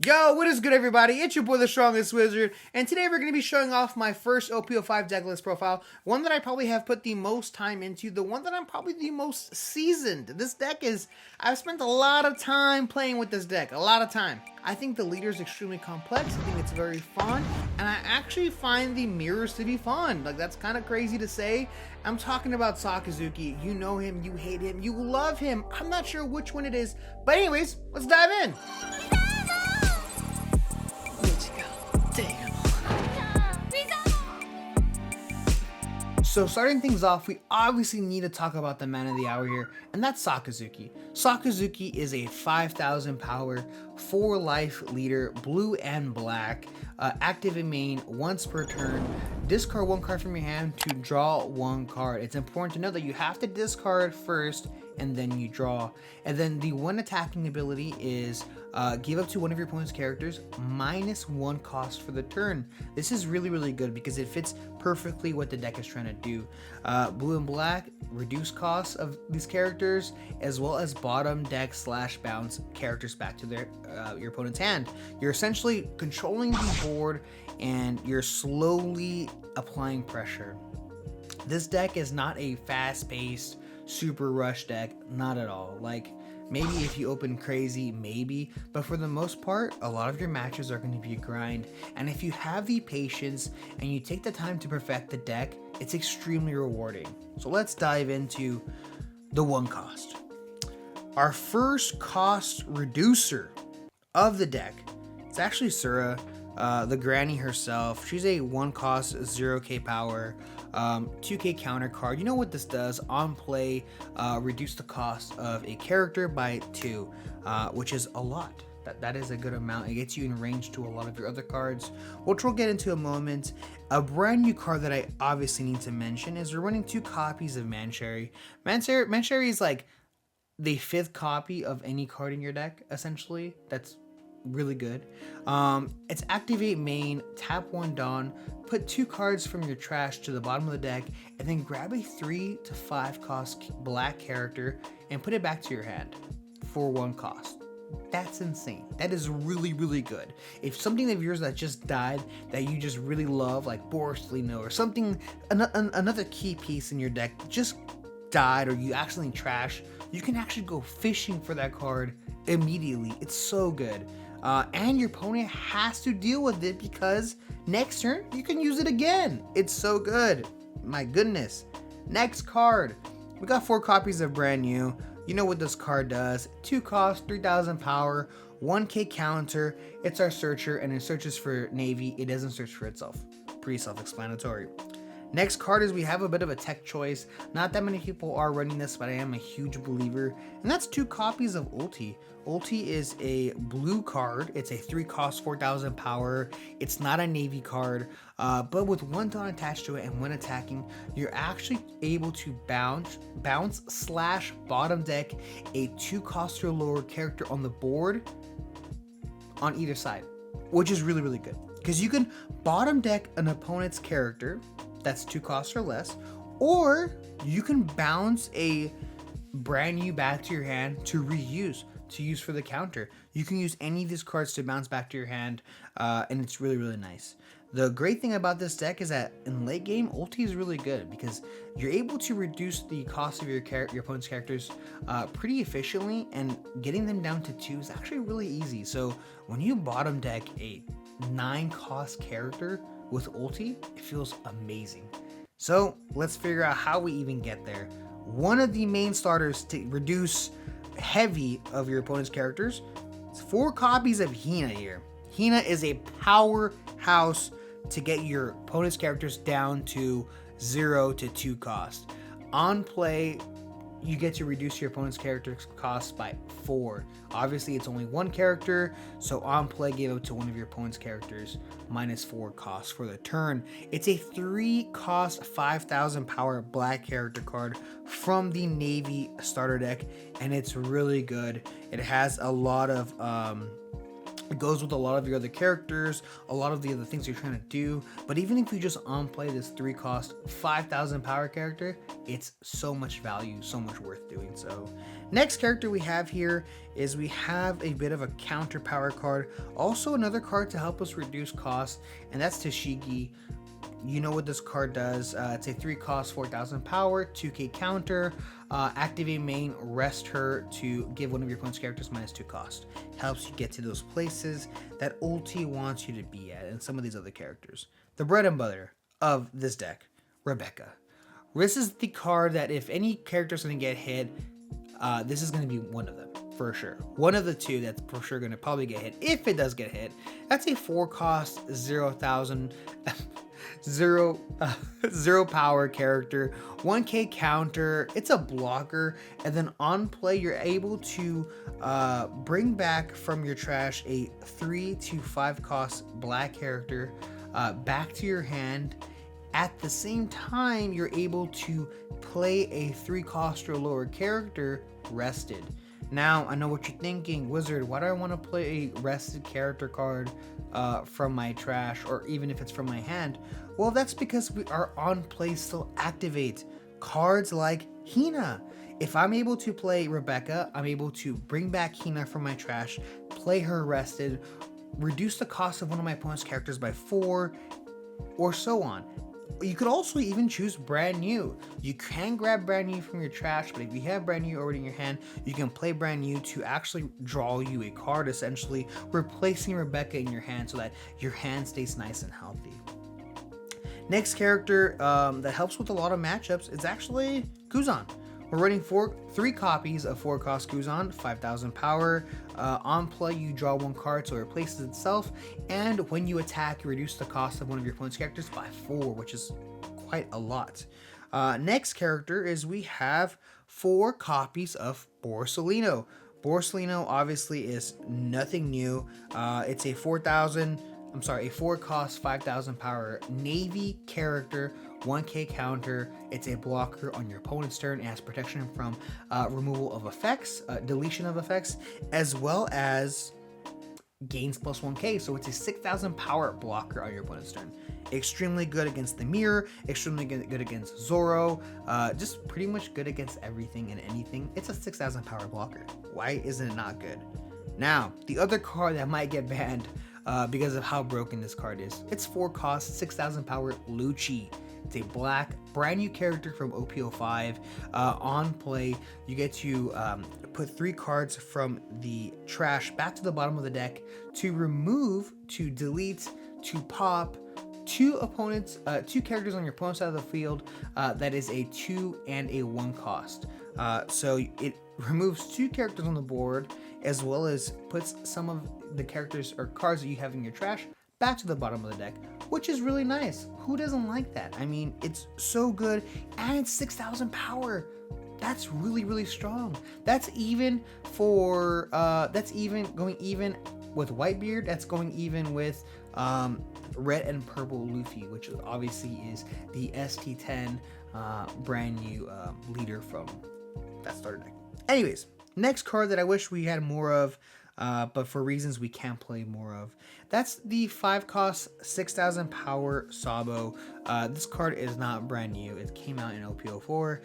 Yo, what is good, everybody? It's your boy, the Strongest Wizard, and today we're going to be showing off my first OP05 deck list profile, one that I probably have put the most time into, the one that I'm probably the most seasoned. This deck is, I've spent a lot of time playing with this deck, a lot of time. I think the leader is extremely complex, I think it's very fun, and I actually find the mirrors to be fun. Like, that's kind of crazy to say. I'm talking about Sakazuki. You know him, you hate him, you love him. I'm not sure which one it is, but anyways, let's dive in. So starting things off, we obviously need to talk about the man of the hour here, and that's Sakazuki. Sakazuki is a 5,000 power, 4 life leader, blue and black, active in main once per turn. Discard 1 card from your hand to draw 1 card. It's important to know that you have to discard first and then you draw. And then the one attacking ability is give up to one of your opponent's characters -1 cost for the turn. This is really good because it fits perfectly what the deck is trying to do. Blue and black, reduce costs of these characters, as well as bottom deck / bounce characters back to their your opponent's hand. You're essentially controlling the board and you're slowly applying pressure. This deck is not a fast-paced super rush deck, not at all. Like, maybe if you open crazy, maybe, but for the most part, a lot of your matches are going to be a grind, and if you have the patience and you take the time to perfect the deck, it's extremely rewarding. So let's dive into the 1 cost. Our first cost reducer of the deck, it's actually Sura, the granny herself. She's a 1 cost, 0k power, 2k counter card. You know what this does? On play, reduce the cost of a character by 2, which is a lot. That is a good amount. It gets you in range to a lot of your other cards, which we'll get into in a moment. A brand new card that I obviously need to mention is we're running 2 copies of Mancherry. Mancherry is like the 5th copy of any card in your deck, essentially. That's really good. It's activate main, tap 1 Dawn, put 2 cards from your trash to the bottom of the deck, and then grab a 3 to 5 cost black character and put it back to your hand for 1 cost. That's insane. That is really good. If something of yours that just died that you just really love, like Borstlino or something, another key piece in your deck just died, or you accidentally trash, you can actually go fishing for that card immediately. It's so good. And your opponent has to deal with it because next turn you can use it again. It's so good. My goodness. Next card. We got 4 copies of brand new. You know what this card does. 2 cost, 3,000 power, 1k counter. It's our searcher, and it searches for Navy. It doesn't search for itself. Pretty self-explanatory. Next card is we have a bit of a tech choice. Not that many people are running this, but I am a huge believer. And that's 2 copies of Ulti. Ulti is a blue card. It's a 3 cost, 4,000 power. It's not a Navy card, but with 1 Dawn attached to it and when attacking, you're actually able to bounce / bottom deck a 2 cost or lower character on the board on either side, which is really good. Because you can bottom deck an opponent's character that's 2 costs or less, or you can bounce a brand new back to your hand to use for the counter. You can use any of these cards to bounce back to your hand, and it's really nice. The great thing about this deck is that in late game, Ulti is really good because you're able to reduce the cost of your opponent's characters pretty efficiently, and getting them down to 2 is actually really easy. So when you bottom deck a 9 cost character with Ulti, it feels amazing. So let's figure out how we even get there. One of the main starters to reduce heavy of your opponent's characters is 4 copies of Hina here. Hina is a powerhouse to get your opponent's characters down to 0 to 2 cost. On play, you get to reduce your opponent's character's cost by 4. Obviously, it's only 1 character, so on play, give up to one of your opponent's characters -4 cost for the turn. It's a 3 cost, 5,000 power black character card from the Navy starter deck, and it's really good. It has a lot of It goes with a lot of your other characters, a lot of the other things you're trying to do. But even if you just play this 3-cost 5,000 power character, it's so much value, so much worth doing so. Next character we have here is we have a bit of a counter power card. Also another card to help us reduce costs, and that's Tashigi. You know what this card does. It's a 3-cost 4,000 power, 2k counter. Activate main, rest her to give one of your opponent's characters -2 cost. Helps you get to those places that ulti wants you to be at, and some of these other characters. The bread and butter of this deck, Rebecca. This is the card that if any character's going to get hit, this is going to be one of them. For sure. One of the two that's for sure going to probably get hit. If it does get hit, that's a 4-cost 0,000 0 power character, 1k counter. It's a blocker, and then on play you're able to bring back from your trash a 3 to 5 cost black character back to your hand. At the same time, you're able to play a 3-cost or lower character rested. Now, I know what you're thinking, Wizard, why do I want to play a rested character card from my trash, or even if it's from my hand? Well, that's because our on play still activates cards like Hina. If I'm able to play Rebecca, I'm able to bring back Hina from my trash, play her rested, reduce the cost of one of my opponent's characters by 4, or so on. You could also even choose brand new. You can grab brand new from your trash, but if you have brand new already in your hand, you can play brand new to actually draw you a card, essentially replacing Rebecca in your hand so that your hand stays nice and healthy. Next character that helps with a lot of matchups is actually Kuzan. We're running 3 copies of 4-cost Kuzan, 5,000 power. On play, you draw 1 card, so it replaces itself. And when you attack, you reduce the cost of one of your opponent's characters by 4, which is quite a lot. Next character is we have 4 copies of Borsalino. Borsalino obviously is nothing new. It's a 4-cost 5,000 power Navy character, 1k counter. It's a blocker on your opponent's turn. It has protection from removal of effects, deletion of effects, as well as gains plus 1k. So it's a 6,000 power blocker on your opponent's turn. Extremely good against the mirror, extremely good against Zoro, just pretty much good against everything and anything. It's a 6,000 power blocker. Why isn't it not good? Now, the other card that might get banned because of how broken this card is. It's 4-cost, 6,000 power Lucci. It's a black, brand new character from OP05. On play, you get to put 3 cards from the trash back to the bottom of the deck to remove, to delete, to pop 2 characters on your opponent's side of the field. That is a 2 and a 1 cost. So it removes 2 characters on the board, as well as puts some of the characters or cards that you have in your trash back to the bottom of the deck, which is really nice. Who doesn't like that? I mean, it's so good, and it's 6,000 power. That's really, really strong. That's even for that's even going even with Whitebeard. That's going even with red and purple Luffy, which obviously is the ST10 brand new leader from that starter deck. Anyways, next card that I wish we had more of, but for reasons we can't play more of. That's the 5-cost 6,000 power Sabo. This card is not brand new. It came out in OP04.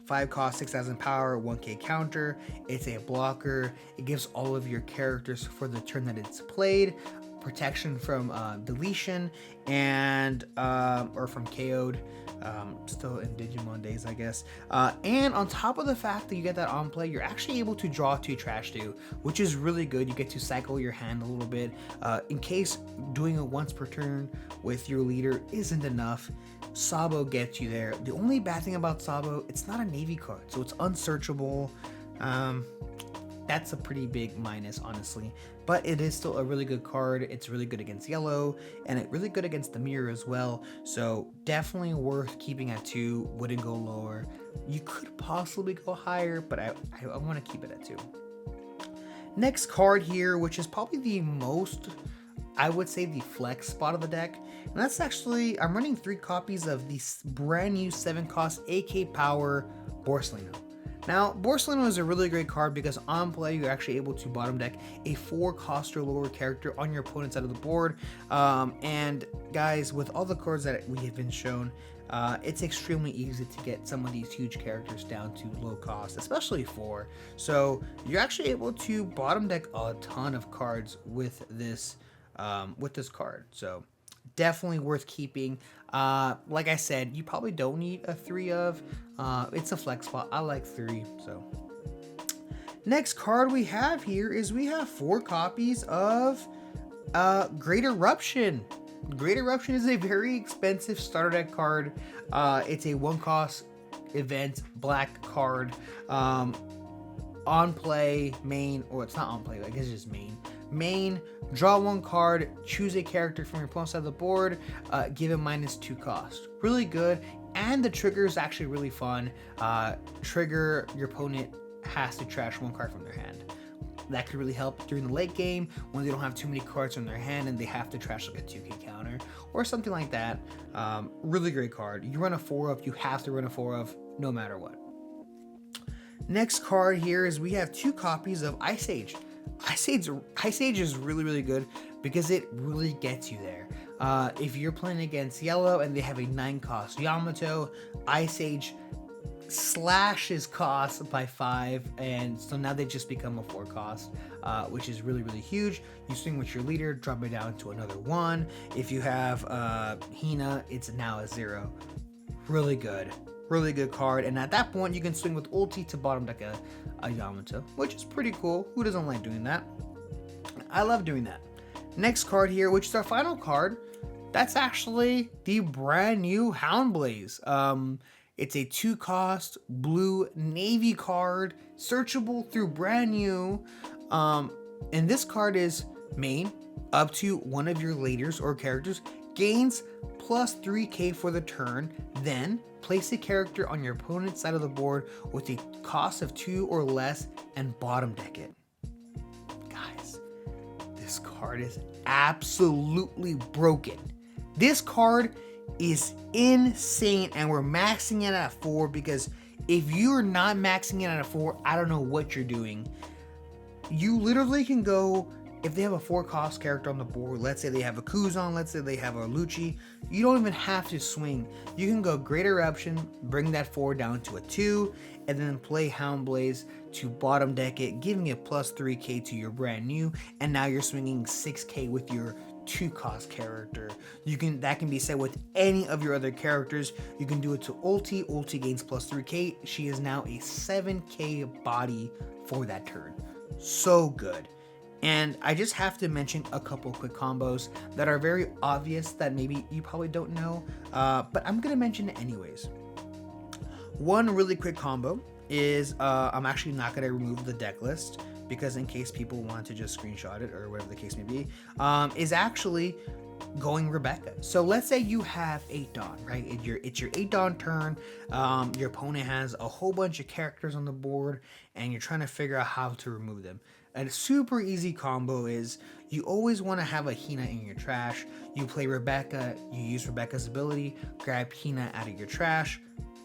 5-cost 6,000 power, 1k counter. It's a blocker. It gives all of your characters for the turn that it's played protection from deletion and or from KO'd. Still in Digimon days, I guess. And on top of the fact that you get that on play, you're actually able to draw 2 trash too, which is really good. You get to cycle your hand a little bit in case doing it once per turn with your leader isn't enough. Sabo gets you there. The only bad thing about Sabo, it's not a Navy card, so it's unsearchable. That's a pretty big minus, honestly, but it is still a really good card. It's really good against yellow, and it's really good against the mirror as well, so definitely worth keeping at 2. Wouldn't go lower. You could possibly go higher, but I want to keep it at 2. Next card here, which is probably the most, I would say, the flex spot of the deck, and that's actually, I'm running 3 copies of the brand new 7-cost AK power Borsalino. Now, Borsalino is a really great card because on play, you're actually able to bottom deck a 4-cost or lower character on your opponent's side of the board. And guys, with all the cards that we have been shown, it's extremely easy to get some of these huge characters down to low cost, especially 4. So you're actually able to bottom deck a ton of cards with this card. So definitely worth keeping. Like I said, you probably don't need a 3 of. It's a flex spot. I like 3. So next card we have here is we have 4 copies of Great Eruption. Great Eruption is a very expensive starter deck card. It's a 1-cost event black card. On play, main, or it's not on play, I guess it's just main. Main, draw 1 card, choose a character from your opponent's side of the board, give him -2 cost. Really good, and the trigger is actually really fun. Trigger, your opponent has to trash 1 card from their hand. That could really help during the late game when they don't have too many cards in their hand and they have to trash like a 2k counter or something like that. Really great card. You run a 4 of, you have to run a 4 of no matter what. Next card here is we have 2 copies of Ice Age. Ice Age is really good because it really gets you there. If you're playing against yellow and they have a 9-cost Yamato, Ice Age slashes cost by 5, and so now they just become a 4 cost, which is really huge. You swing with your leader, drop it down to another 1. If you have Hina, it's now a 0. Really good card, and at that point you can swing with ulti to bottom deck a Yamato, which is pretty cool. Who doesn't like doing that? I love doing that. Next card here, which is our final card, that's actually the brand new Houndblaze. It's a 2-cost blue navy card, searchable through brand new. And this card is main, up to one of your leaders or characters gains plus 3k for the turn, then place a character on your opponent's side of the board with a cost of 2 or less and bottom deck it. Guys, this card is absolutely broken. This card is insane, and we're maxing it at 4 because if you're not maxing it at 4, I don't know what you're doing. You literally can go, if they have a 4-cost character on the board, let's say they have a Kuzan, let's say they have a Lucci, you don't even have to swing. You can go Great Eruption, bring that 4 down to a 2, and then play Houndblaze to bottom deck it, giving it plus 3k to your brand new, and now you're swinging 6k with your 2-cost character. That can be set with any of your other characters. You can do it to ulti. Ulti gains plus 3k. She is now a 7k body for that turn. So good. And I just have to mention a couple quick combos that are very obvious that maybe you probably don't know, but I'm gonna mention it anyways. One really quick combo is I'm actually not gonna remove the deck list because in case people want to just screenshot it or whatever the case may be, is actually going Rebecca. So let's say you have 8 Dawn, right? It's your 8 Dawn turn. Your opponent has a whole bunch of characters on the board and you're trying to figure out how to remove them. A super easy combo is you always want to have a Hina in your trash. You play Rebecca, you use Rebecca's ability, grab Hina out of your trash,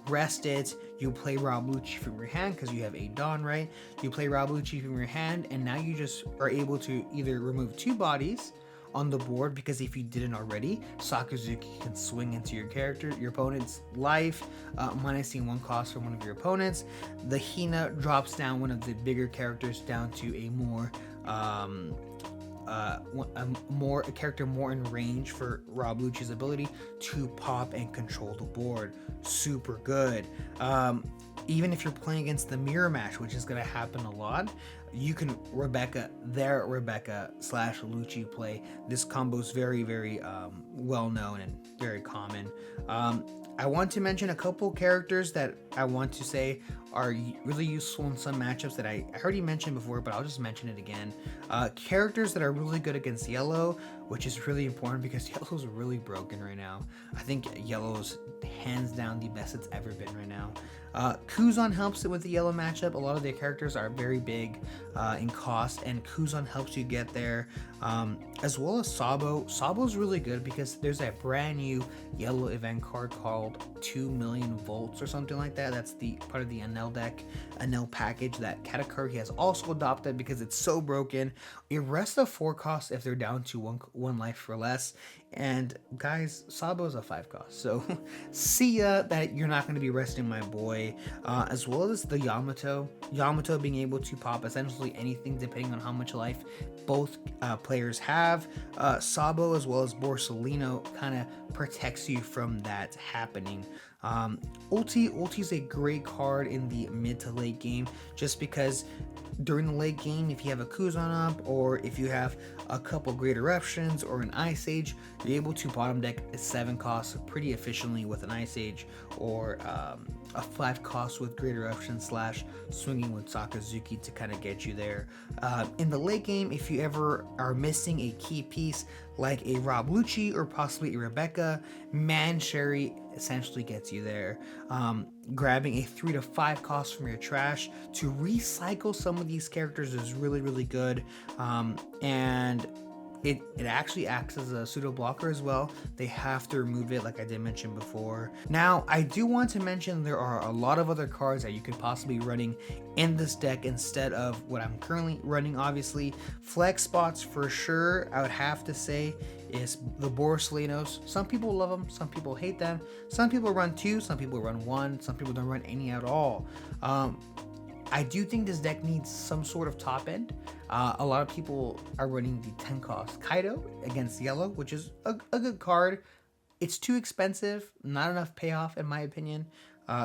rest it, you play Rob Lucci from your hand because you have 8 Dawn, right? You play Rob Lucci from your hand, and now you just are able to either remove 2 bodies on the board, because if you didn't already, Sakazuki can swing into your character, your opponent's life, minusing 1 cost from one of your opponents. The Hina drops down one of the bigger characters down to a character more in range for Rob Lucci's ability to pop and control the board. Super good. Even if you're playing against the mirror match, which is going to happen a lot, you can Rebecca / Lucci play. This combo is very well known and very common. I want to mention a couple characters that I want to say are really useful in some matchups that I already mentioned before, but I'll just mention it again. Characters that are really good against yellow, which is really important because yellow's really broken right now. I think yellow's hands down the best it's ever been right now. Kuzan helps it with the yellow matchup. A lot of their characters are very big in cost, and Kuzan helps you get there. as well as Sabo. Sabo's really good because there's a brand new yellow event card called 2 million volts or something like that. That's the part of the Anel deck, Anel package that Katakuri has also adopted because it's so broken. It rests a 4 cost if they're down to one life or less. And guys, Sabo is a 5 cost, so see ya that you're not going to be resting my boy. As well as the Yamato. Yamato being able to pop essentially anything depending on how much life both players have. Sabo as well as Borsalino kind of protects you from that happening. Ulti is a great card in the mid to late game just because during the late game, if you have a Kuzan up or if you have a couple Great Eruptions or an Ice Age, you're able to bottom deck a 7 cost pretty efficiently with an Ice Age or a 5 cost with Great Eruption / swinging with Sakazuki to kind of get you there. In the late game, if you ever are missing a key piece like a Rob Lucci or possibly a Rebecca, Man Sherry essentially gets you there. Grabbing a 3 to 5 cost from your trash to recycle some of these characters is really good. And it actually acts as a pseudo blocker as well. They have to remove it like I did mention before. Now, I do want to mention there are a lot of other cards that you could possibly be running in this deck instead of what I'm currently running, obviously. Flex spots for sure, I would have to say, is the Borsalinos. Some people love them, some people hate them. Some people run 2, some people run 1, some people don't run any at all. I do think this deck needs some sort of top end. A lot of people are running the 10 cost Kaido against Yellow, which is a good card. It's too expensive, not enough payoff in my opinion,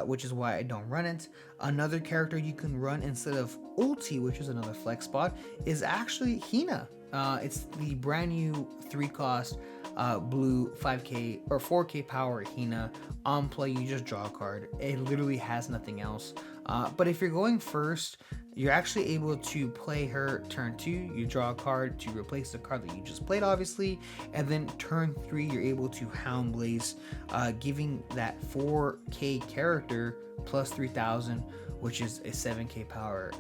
which is why I don't run it. Another character you can run instead of Ulti, which is another flex spot, is actually Hina. It's the brand new 3 cost blue 5k or 4k power Hina. On play, you just draw a card. It literally has nothing else. But if you're going first, you're actually able to play her turn 2. You draw a card to replace the card that you just played, obviously. And then turn 3, you're able to Hound Blaze, giving that 4k character plus 3000, which is a 7k power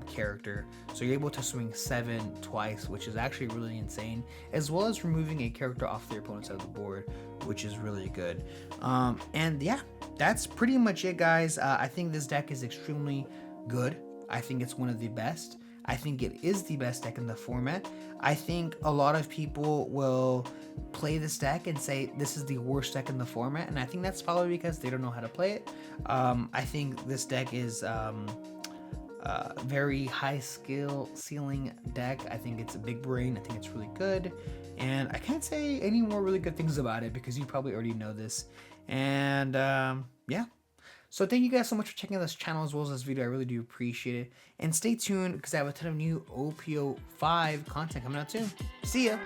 character. So you're able to swing 7 twice, which is actually really insane, as well as removing a character off their opponent's side of the board, which is really good. And yeah, that's pretty much it, guys. I think this deck is extremely good. I think it's one of the best. I think it is the best deck in the format. I think a lot of people will play this deck and say this is the worst deck in the format, and I think that's probably because they don't know how to play it. I think this deck is very high skill ceiling deck. I think it's a big brain. I think it's really good, and I can't say any more really good things about it because you probably already know this. And yeah. So thank you guys so much for checking out this channel as well as this video. I really do appreciate it. And stay tuned because I have a ton of new OP05 content coming out soon. See ya!